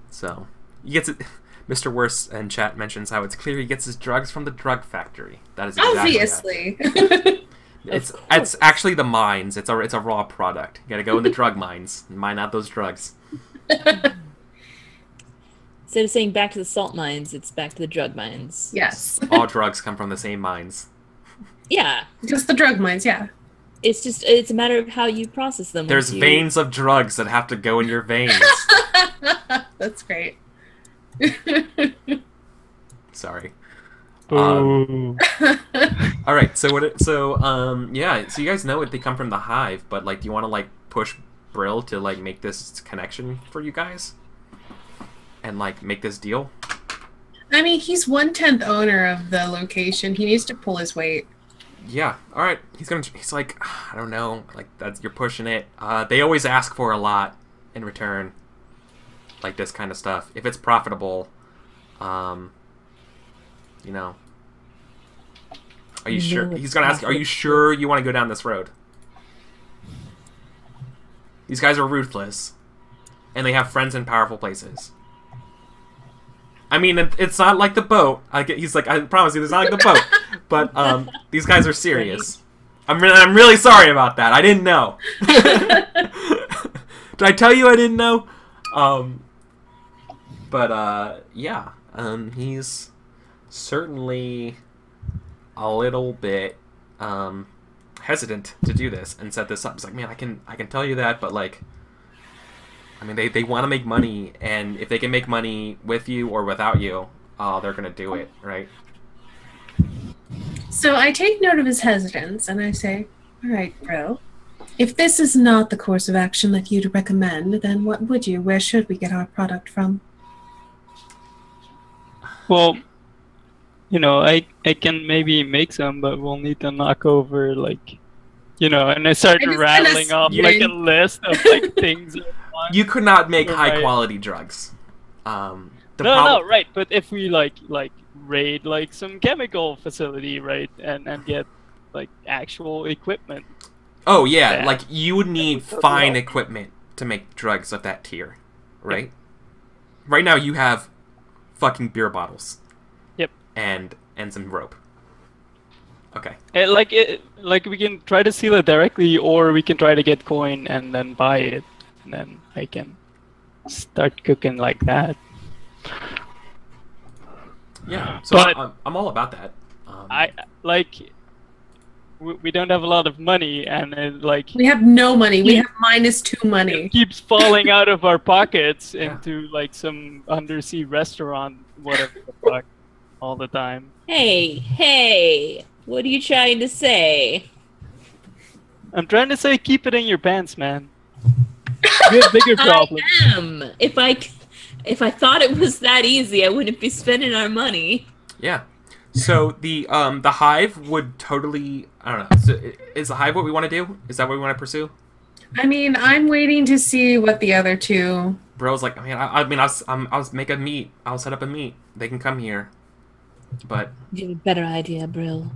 So he gets it. Mr. Worse in chat mentions how it's clear he gets his drugs from the drug factory. That is exactly obviously. It's actually the mines. It's a raw product. You gotta go in the drug mines and mine out those drugs. Instead of saying back to the salt mines, it's back to the drug mines. Yes. All drugs come from the same mines. Yeah. Just the drug mines, yeah. It's a matter of how you process them. There's veins of drugs that have to go in your veins. That's great. Sorry. Boo. All right. So yeah. So you guys know it. They come from the hive, but like, do you want to like push Brill to like make this connection for you guys, and like make this deal? I mean, he's 1/10 owner of the location. He needs to pull his weight. Yeah. All right. He's like, I don't know. Like you're pushing it. They always ask for a lot in return. Like this kind of stuff. If it's profitable, you know. Are you sure? He's gonna ask. Are you sure you want to go down this road? These guys are ruthless, and they have friends in powerful places. I mean, it's not like the boat. He's like, I promise you, it's not like the boat. But these guys are serious. I'm really sorry about that. I didn't know. Did I tell you I didn't know? Yeah. He's certainly a little bit hesitant to do this and set this up. He's like, man, I can tell you that, but like, I mean, they want to make money, and if they can make money with you or without you, they're gonna do it, right? So I take note of his hesitance, and I say, all right, bro, if this is not the course of action that you'd recommend, then what would you? Where should we get our product from? Well, you know, I can maybe make some, but we'll need to knock over, like, you know, and I started rattling off like a list of like things. You could not make high quality drugs. No, right. But if we like raid like some chemical facility, right, and get like actual equipment. Oh yeah, like you would need fine equipment to make drugs of that tier, right? Yep. Right now you have fucking beer bottles. Yep. And some rope. Okay. Like we can try to steal it directly, or we can try to get coin and then buy it, and then I can start cooking like that. Yeah. So but I'm all about that. I like. We don't have a lot of money, and it, like we have no money. We have -2 money. It keeps falling out of our pockets into like some undersea restaurant, whatever the fuck, all the time. Hey, what are you trying to say? I'm trying to say, keep it in your pants, man. You have bigger problems. I am. If I thought it was that easy, I wouldn't be spending our money. Yeah. So the hive would totally, I don't know. So is the hive what we want to do? Is that what we want to pursue? I mean, I'm waiting to see what the other two. Bro's like, I'll make a meet. I'll set up a meet. They can come here. But you have a better idea, Brill.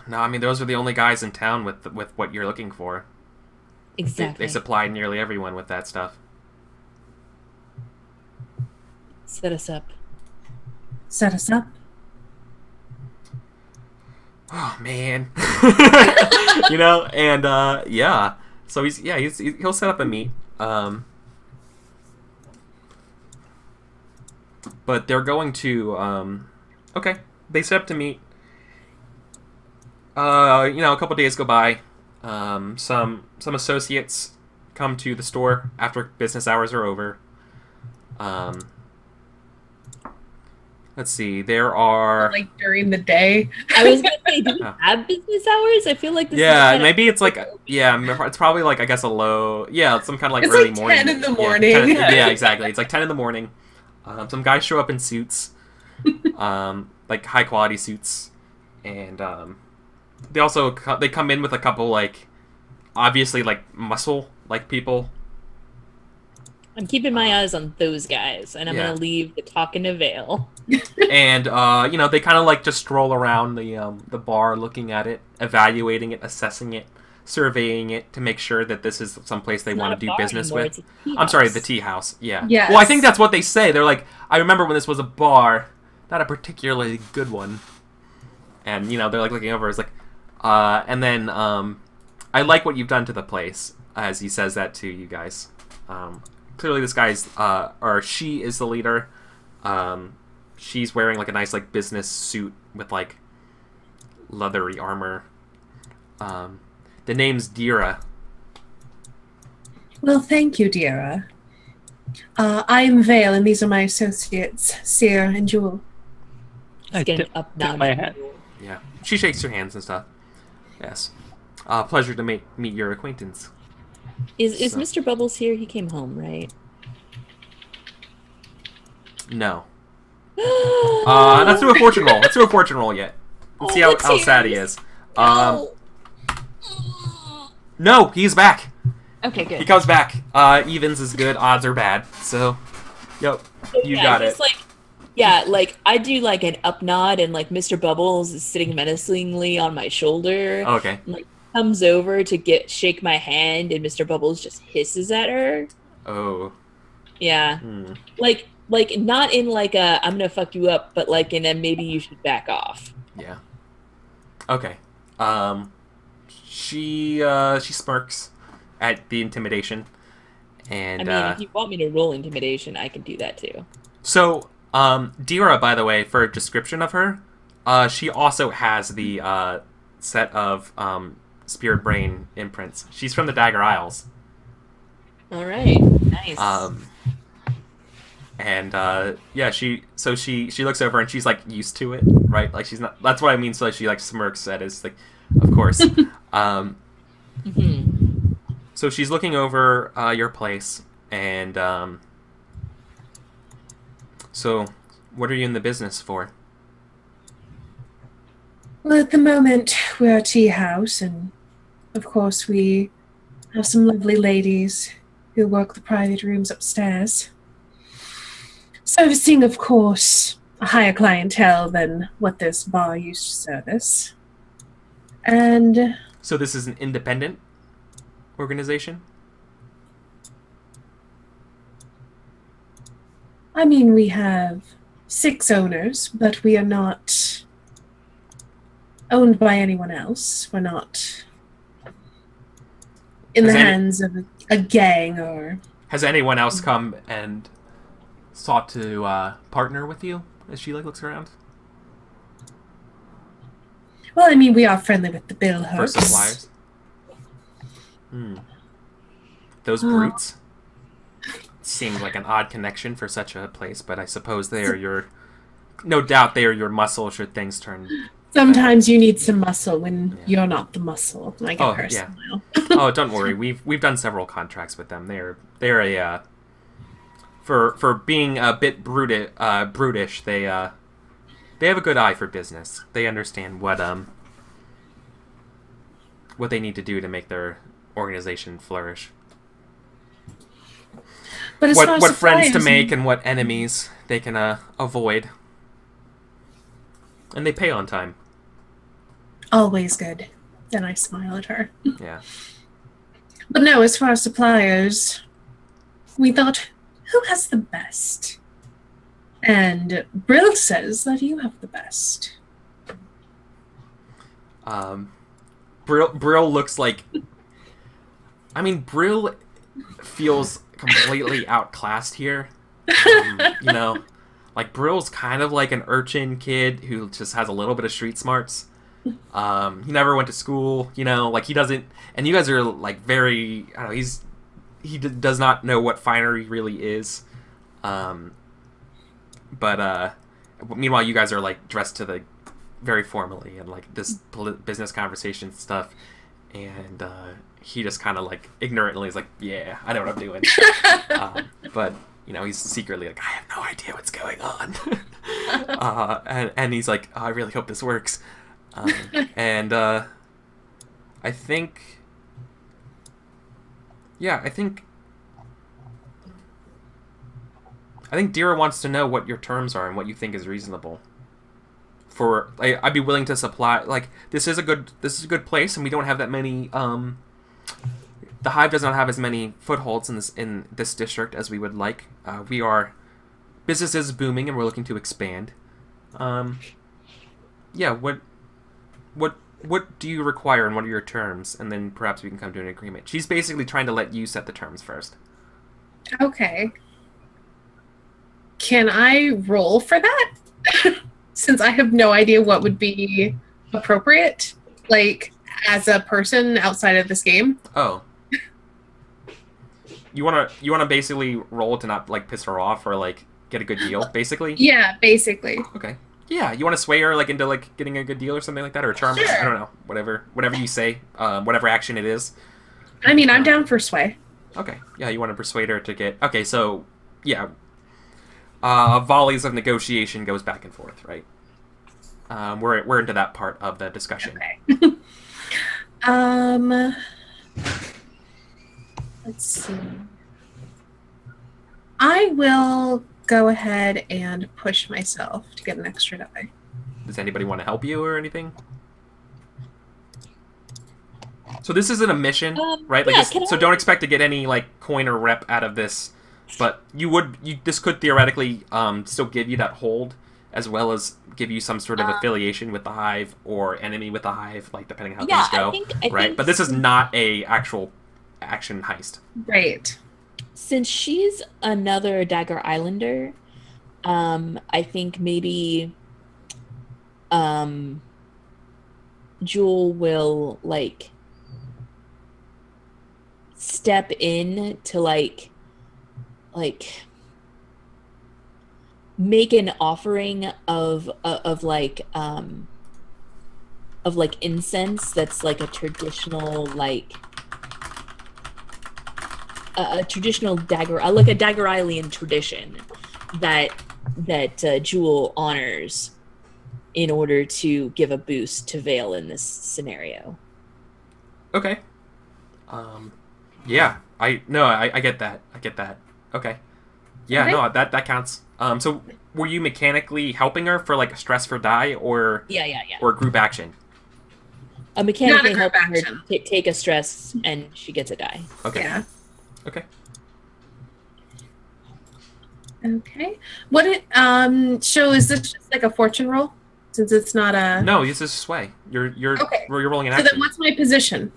No, I mean those are the only guys in town with what you're looking for. Exactly. They supply nearly everyone with that stuff. Set us up. Set us up. Oh man. You know, and yeah. So he'll set up a meet. But they're going to okay. They set up to meet. You know, a couple days go by. Some associates come to the store after business hours are over. Let's see. There are like during the day. I was gonna say, do we have business hours? I feel like this is maybe it's like it's probably like I guess a low it's some kind of like it's early like morning. 10 in the morning. Yeah, exactly. It's like 10 in the morning. Some guys show up in suits, like high quality suits, and they come in with a couple like obviously like muscle like people. I'm keeping my eyes on those guys, and I'm gonna leave the talking to Vale. And you know, they kind of like just stroll around the bar, looking at it, evaluating it, assessing it, surveying it to make sure that this is some place they want to do business with. I'm sorry, the tea house. Yeah. Yes. Well, I think that's what they say. They're like, I remember when this was a bar, not a particularly good one. And you know, they're like looking over. It's like, and then I like what you've done to the place, as he says that to you guys. Clearly, this guy's or she is the leader. She's wearing like a nice like business suit with like leathery armor. The name's Dira. Well, thank you, Dira. I am Vale, and these are my associates, Seer and Jewel. I tip my hand. Yeah, she shakes your hands and stuff. Yes. Pleasure to meet your acquaintance. Is Mr. Bubbles here? He came home, right? No. Let's do a fortune roll. Let's do a fortune roll yet. Let's see how sad he is. No, he's back. Okay, good. He comes back. Evens is good. Odds are bad. So, yep, you got it. I do like an up nod, and like Mr. Bubbles is sitting menacingly on my shoulder. Okay. And, like, comes over to shake my hand, and Mr. Bubbles just hisses at her. Oh. Yeah. Like not in like a I'm gonna fuck you up, but like in a maybe you should back off. Yeah. Okay. She smirks at the intimidation, and I mean, if you want me to roll intimidation, I can do that too. So, Dira, by the way, for a description of her, she also has the set of Spirit Brain imprints. She's from the Dagger Isles. All right, nice. And yeah, she looks over and she's like used to it, right? Like she's not. That's what I mean. So she like smirks at is like, of course. So she's looking over your place, and so what are you in the business for? Well, at the moment, we're a tea house, and of course we have some lovely ladies who work the private rooms upstairs. Servicing, of course, a higher clientele than what this bar used to service. And so this is an independent organization? I mean, we have 6 owners, but we are not owned by anyone else. We're not in the hands of a gang or... Has anyone else come and sought to partner with you as she like looks around? Well, I mean, we are friendly with the bill hooks. For suppliers? Those brutes? Seemed like an odd connection for such a place, but I suppose they are your... No doubt they are your muscle should things turn... Sometimes you need some muscle when you're not the muscle. I get her smile. Oh, don't worry. We've done several contracts with them. They're a... For being a bit brutish, they have a good eye for business. They understand what they need to do to make their organization flourish. But what friends to make and what enemies they can avoid. And they pay on time. Always good. Then I smile at her. Yeah. But no, as far as suppliers, we thought, who has the best? And Brill says that you have the best. Brill looks like... I mean, Brill feels completely outclassed here. You know, like Brill's kind of like an urchin kid who just has a little bit of street smarts. He never went to school, you know, like he doesn't... And you guys are like very... I don't know, he does not know what finery really is. But meanwhile, you guys are like dressed to the very formally and like this business conversation stuff, and he just kind of like ignorantly is like, yeah, I know what I'm doing. But you know, he's secretly like, I have no idea what's going on. And he's like, oh, I really hope this works. And I think Dira wants to know what your terms are and what you think is reasonable. I'd be willing to supply. Like, this is a good place, and we don't have that many. The Hive does not have as many footholds in this district as we would like. Business is booming, and we're looking to expand. Yeah. What do you require, and what are your terms? And then perhaps we can come to an agreement. She's basically trying to let you set the terms first. Okay. Can I roll for that? Since I have no idea what would be appropriate, like as a person outside of this game. Oh. You wanna basically roll to not like piss her off or like get a good deal, basically? Yeah, basically. Okay. Yeah, you want to sway her like into like getting a good deal or something like that, or a charm? Sure. I don't know. Whatever you say, whatever action it is. I mean, I'm down for sway. Okay. Yeah, you want to persuade her to get. Okay, so yeah, volleys of negotiation goes back and forth, right? We're into that part of the discussion. Okay. Let's see. I will go ahead and push myself to get an extra die. Does anybody want to help you or anything? So this isn't a mission, right? Like, yeah, so don't expect to get any like coin or rep out of this, but this could theoretically still give you that hold, as well as give you some sort of affiliation with the hive or enemy with the hive, like depending on how things go, right? But this is not a actual action heist. Right. Since she's another Dagger Islander, I think maybe Jewel will like step in to like make an offering of incense that's like a traditional a traditional dagger, like a Dagger Island tradition that Jewel honors in order to give a boost to Vale in this scenario. Okay. Yeah. I get that. I get that. Okay. Yeah. Okay. No, that counts. So were you mechanically helping her for like a stress for die or or group action? A mechanically Not a group helping action. her take a stress and she gets a die. Okay. Yeah. Okay. Okay. What it so is this just like a fortune roll? Since it's not a No, this is sway. You're Okay. rolling an So action. then what's my position?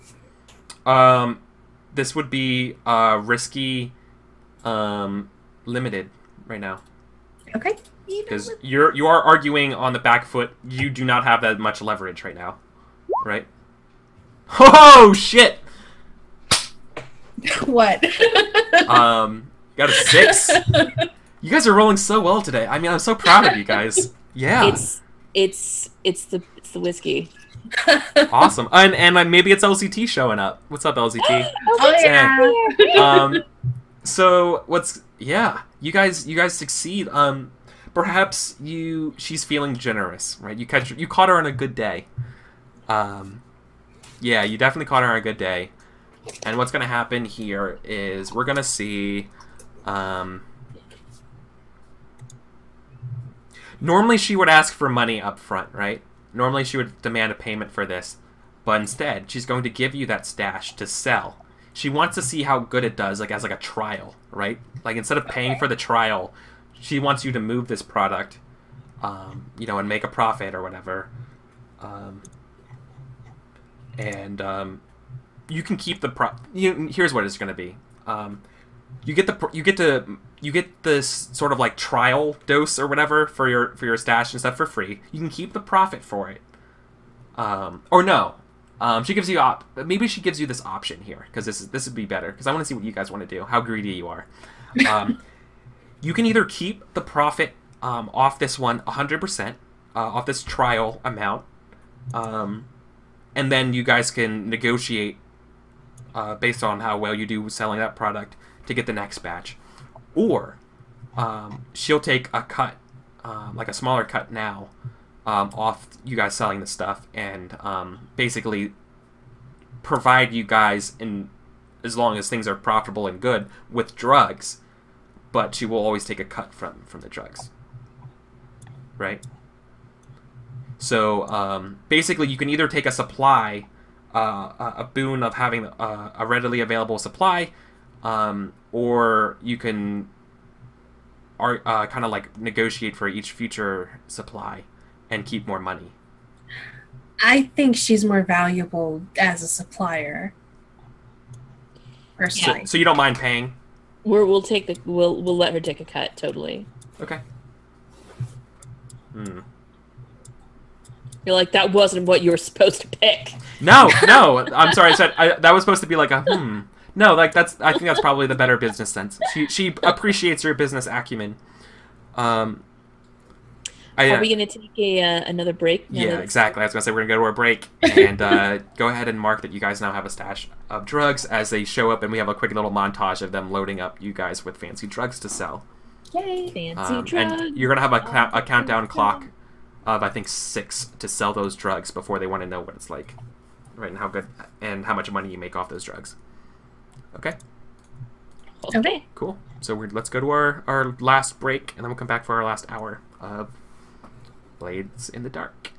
This would be risky, limited right now Okay. because you are arguing on the back foot. You do not have that much leverage right now, right? Oh shit! What? Got a 6. You guys are rolling so well today. I mean, I'm so proud of you guys. Yeah. It's the whiskey. Awesome. And maybe it's LCT showing up. What's up, LCT? Oh yeah. So you guys succeed. Perhaps she's feeling generous, right? You caught her on a good day. Yeah, you definitely caught her on a good day. And what's gonna happen here is we're gonna see normally she would ask for money up front, right? Normally she would demand a payment for this, but instead she's going to give you that stash to sell. She wants to see how good it does, like as like a trial, right? Like instead of paying for the trial, she wants you to move this product, and make a profit or whatever. You can keep the here's what it's going to be. You get this sort of like trial dose or whatever for your stash and stuff for free. You can keep the profit for it. Or no. She gives you maybe she gives you this option here because this would be better because I want to see what you guys want to do, how greedy you are. You can either keep the profit off this one 100%, off this trial amount, and then you guys can negotiate based on how well you do selling that product to get the next batch. Or she'll take a cut, like a smaller cut now, off you guys selling the stuff and basically provide you guys, in as long as things are profitable and good, with drugs, but she will always take a cut from the drugs. Right? So basically you can either take a supply, a boon of having a readily available supply, or you can kind of like negotiate for each future supply and keep more money. I think she's more valuable as a supplier. Personally. So you don't mind paying? We'll let her take a cut, totally. Okay. You're like, that wasn't what you were supposed to pick. No, I'm sorry. I said that was supposed to be like a No, like I think that's probably the better business sense. She appreciates your business acumen. Are we going to take another break? Yeah, exactly. I was going to say we're going to go to our break and go ahead and mark that you guys now have a stash of drugs as they show up, and we have a quick little montage of them loading up you guys with fancy drugs to sell. Yay! Fancy drugs. And you're going to have a countdown clock of, I think, 6 to sell those drugs before they want to know what it's like, right, and how good and how much money you make off those drugs. Okay? Okay. Cool. So let's go to our last break, and then we'll come back for our last hour of Blades in the Dark.